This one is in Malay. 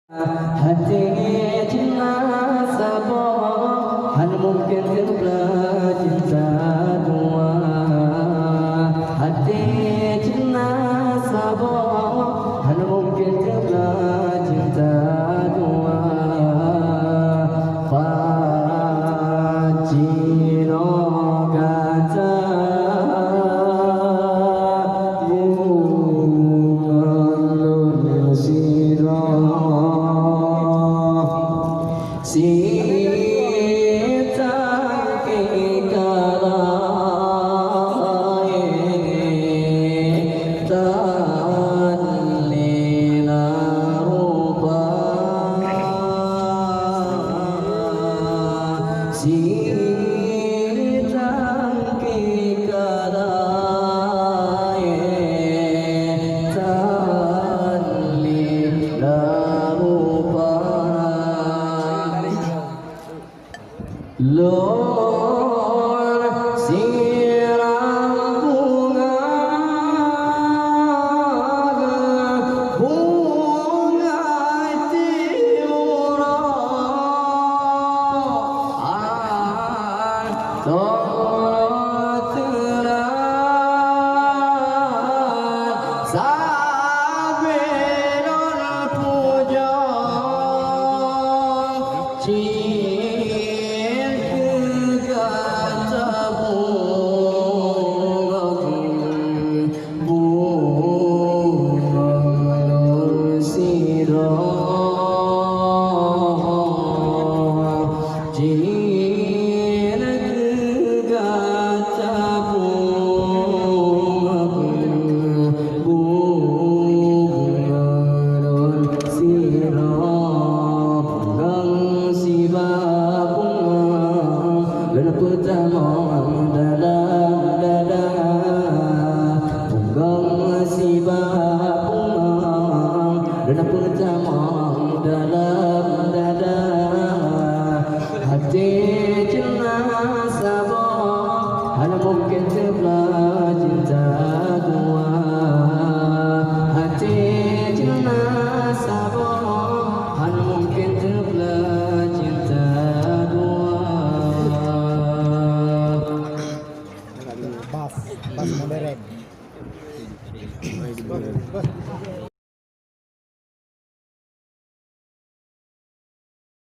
Hati cinta sabah hal mungkin terbelah cinta dua. Hati cinta sabah hal mungkin terbelah cinta dua. Fajino kata Lord, sirang bunga tiurang terang sabedon puja pertama dalam dada punggang si bapung dan pertama dalam dada hati cinta sabah hal mungkin terbelah